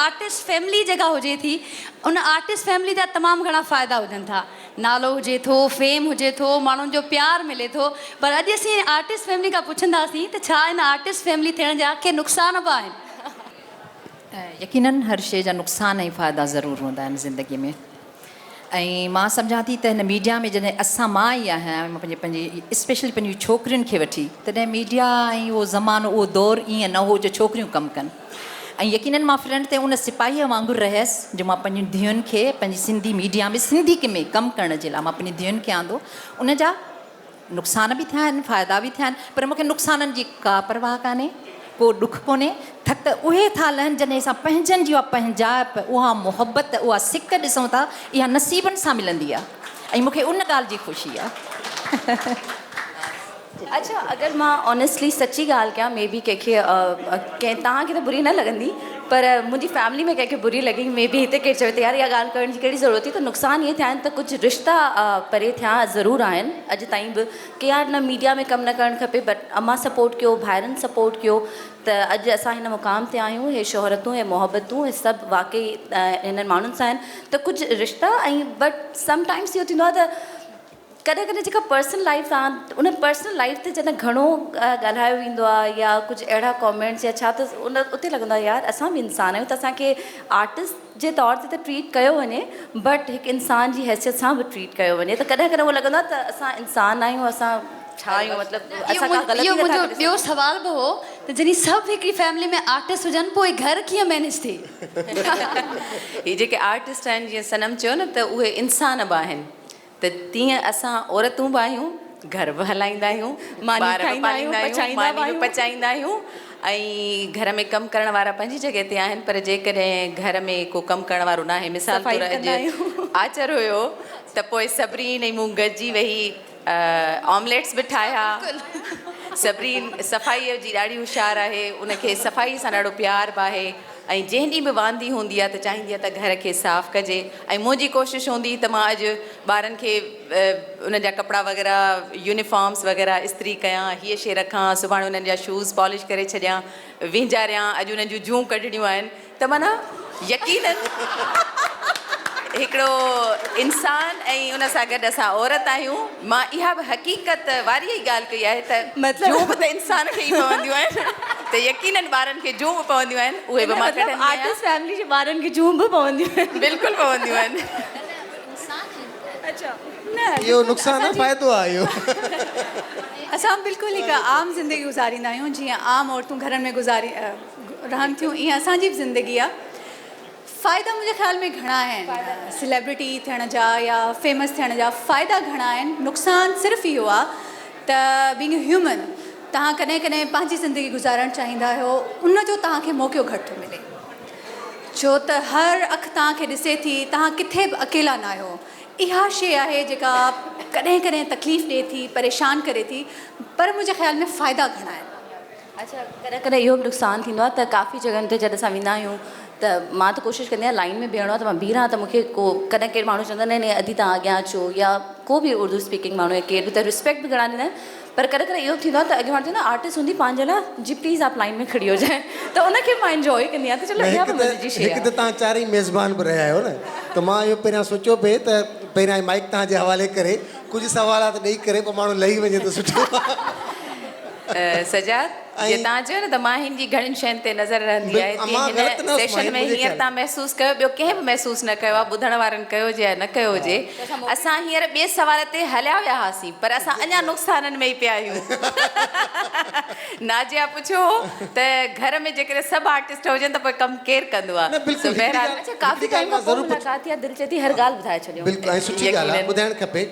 Artist family जेका हुजे थी उन आर्टिस्ट फैमिली जा तमामु घणा फ़ाइदा हुजनि था। नालो हुजे थो, फेम हुजे थो, माण्हुनि जो प्यार मिले थो, पर अॼु असीं आर्टिस्ट फैमिली खां पुछंदासीं त छा इन आर्टिस्ट फैमिली थियण जा के नुक़सान बि आहिनि? यकीनन हर शइ जा नुक़सान ऐं फ़ाइदा ज़रूरु हूंदा आहिनि ज़िंदगीअ में। ऐं मां सम्झां थी त हिन मीडिया में जॾहिं मां ई आहियां पंहिंजी स्पेशली पंहिंजी छोकिरियुनि खे वठी, तॾहिं मीडिया ऐं उहो ज़मानो उहो दौरु ईअं न हो जो छोकिरियूं कमु कनि। ऐं यकीनन मां फ्रंट ते उन सिपाहीअ वांगुरु रहियसि जो मां पंहिंजियुनि धीअरुनि खे पंहिंजी सिंधी मीडिया में सिंधी में कमु करण जे लाइ मां पंहिंजी धीअरुनि खे आंदो। उन जा नुक़सान बि थिया आहिनि, फ़ाइदा बि थिया आहिनि, पर मूंखे नुक़साननि जी का परवाह कान्हे, को ॾुख कोन्हे। थक उहे था लहनि जॾहिं असां पंहिंजनि जी उहा पंहिंजाइप, उहा मुहबत, उहा सिक ॾिसूं था, इहा नसीबनि सां मिलंदी आहे ऐं मूंखे उन ॻाल्हि जी ख़ुशी आहे। अच्छा, अगर मां ऑनेस्टली सच्ची ॻाल्हि कयां, मे बी कंहिंखे तव्हांखे त बुरी न लॻंदी, पर मुंहिंजी फैमिली में कंहिंखे बुरी लॻी, मे बी हिते केरु चवे त यार इहा ॻाल्हि करण जी कहिड़ी ज़रूरत हुई। त नुक़सान इहे थिया आहिनि त कुझु रिश्ता परे थिया ज़रूरु आहिनि अॼु ताईं बि, की यार न मीडिया में कमु न करणु खपे, बट अम्मा सपोर्ट कयो, भाइरनि सपोर्ट कयो, त अॼु असां हिन मुक़ाम ते आहियूं। हे शोहरतूं, हे मोहबतूं, हे सभु वाक़ई हिननि माण्हुनि सां आहिनि। त कुझु रिश्ता ऐं बट समटाइम्स इहो थींदो आहे त कॾहिं कॾहिं जेका पर्सनल लाइफ आहे उन पर्सनल लाइफ ते जॾहिं घणो ॻाल्हायो वेंदो आहे या कुझु अहिड़ा कॉमेंट्स या छा, त उते लॻंदो आहे यार असां बि इंसान आहियूं, त असांखे आर्टिस्ट जे तौर ते त ट्रीट कयो वञे, बट हिकु इंसान जी हैसियत सां बि ट्रीट कयो वञे। त कॾहिं कॾहिं उहो लॻंदो आहे त असां इंसान आहियूं, असां छा आहियूं, मतिलबु इहो मुंहिंजो ॿियो सुवाल बि हो त जॾहिं सभु हिकिड़ी फैमिली में आर्टिस्ट हुजनि पोइ घर कीअं मैनेज थिए? हीअ जेके आर्टिस्ट आहिनि, जीअं सनम चयो न, त उहे इंसान बि आहिनि, त तीअं असां औरतूं बि आहियूं, घर बि हलाईंदा आहियूं, ॿार बि पालींदा आहियूं, मानी बि पचाईंदा आहियूं, ऐं घर में कमु करण वारा पंहिंजी जॻह ते आहिनि। पर जेकॾहिं घर में को कमु करण वारो न आहे, मिसाल तौरु अॼु आचर हुयो त पोइ सब्रीन ऐं मूं गॾिजी वेही ऑमलेट्स बि ठाहिया। सब्रीन सफ़ाईअ जी ॾाढी होशियारु आहे, उनखे सफ़ाई सां ॾाढो प्यार बि आहे, ऐं जंहिं ॾींहुं बि वांदी हूंदी आहे त चाहींदी आहे त घर खे साफ़ु कजे। ऐं मुंहिंजी कोशिशि हूंदी त मां अॼु ॿारनि खे उन जा कपिड़ा वग़ैरह, यूनिफॉर्म्स वग़ैरह इस्त्री कयां, हीअ शइ रखां, सुभाणे उन्हनि जा शूज़ पॉलिश करे छॾियां, विंजारियां, अॼु उन्हनि जूं जूं कढणियूं आहिनि। त माना यकीनन हिकिड़ो इंसान ऐं उन सां गॾु असां औरत आहियूं। मां इहा बि हक़ीक़त वारी ई ॻाल्हि कई आहे त जूं बि त इंसान खे ई पवंदियूं आहिनि, त यकीनन ॿारनि खे जूं बि पवंदियूं आहिनि, उहे बि मां कढंदी आहियां। आर्टिस्ट फैमिली जे ॿारनि खे जूं बि पवंदियूं आहिनि, बिल्कुलु पवंदियूं आहिनि। अच्छा, न इहो नुक़सान आहे, फ़ाइदो आहे इहो। असां बिल्कुलु हिकु आम ज़िंदगी गुज़ारींदा आहियूं, जीअं आम औरतूं घरनि में रहनि थियूं, ईअं असांजी बि ज़िंदगी आहे। फ़ाइदा मुंहिंजे ख़्याल में घणा आहिनि, सेलिब्रिटी थियण जा या फेमस थियण जा फ़ाइदा घणा आहिनि। नुक़सान सिर्फ़ु इहो आहे त बीइंग ह्यूमन, तव्हां कॾहिं कॾहिं पंहिंजी ज़िंदगी गुज़ारणु चाहींदा आहियो, उनजो तव्हांखे मौक़ो घटि थो मिले, छो त हर अखि तव्हांखे ॾिसे थी, तव्हां किथे बि अकेला न आहियो। इहा शइ आहे जेका कॾहिं कॾहिं तकलीफ़ ॾिए थी, परेशान करे थी, पर मुंहिंजे ख़्याल में फ़ाइदा घणा आहिनि। अच्छा, कॾहिं कॾहिं इहो बि नुक़सानु थींदो आहे त काफ़ी जॻहियुनि ते जॾहिं असां वेंदा आहियूं त मां त कोशिशि कंदी आहियां लाइन में बीहणो आहे, त मां बीहां त मूंखे को कॾहिं केरु माण्हू चवंदा आहिनि अधी तव्हां अॻियां अचो, या को बि उर्दू स्पीकिंग माण्हू या केरु बि, त रिस्पेक्ट बि घणा ॾींदा आहिनि। पर कॾहिं कॾहिं इहो थींदो आहे त अॻे माण्हू चवंदा आर्टिस्ट हूंदी पंहिंजे लाइ जी प्लीज़ आप लाइन में खड़ी हो जाए, त उनखे मां इंजॉय कंदी आहियां। त चलो इहा बि मज़े जी शइ आहे। हिकु त तव्हां चारई मेज़बान बि रहिया आहियो न, त मां इहो पहिरियां सोचियो पिए त पहिरियां माइक तव्हांजे हवाले करे कुझु सवालात ॾेई करे पोइ माण्हू लही वञे त सुठो। सजाद, जीअं तव्हां चयो न त मां हिन जी घणियुनि शयुनि ते नज़र रहंदी आहे, हिन सेशन में हींअर तव्हां महसूसु कयो, ॿियो कंहिं बि महसूसु न कयो आहे, ॿुधण वारनि कयो हुजे या न कयो हुजे। असां हींअर ॿिए सवाल ते हलिया विया हुआसीं, पर असां अञा नुक़साननि में ई पिया आहियूं। नाजिया पुछो त घर में जेकॾहिं सभु आर्टिस्ट हुजनि त पोइ कमु केरु कंदो आहे? काफ़ी टाइम खां पोइ मुलाक़ात या दिलि चए थी हर ॻाल्हि ॿुधाए छॾियो। बिल्कुलु, ऐं सुठी ॻाल्हि आहे, ॿुधाइणु खपे।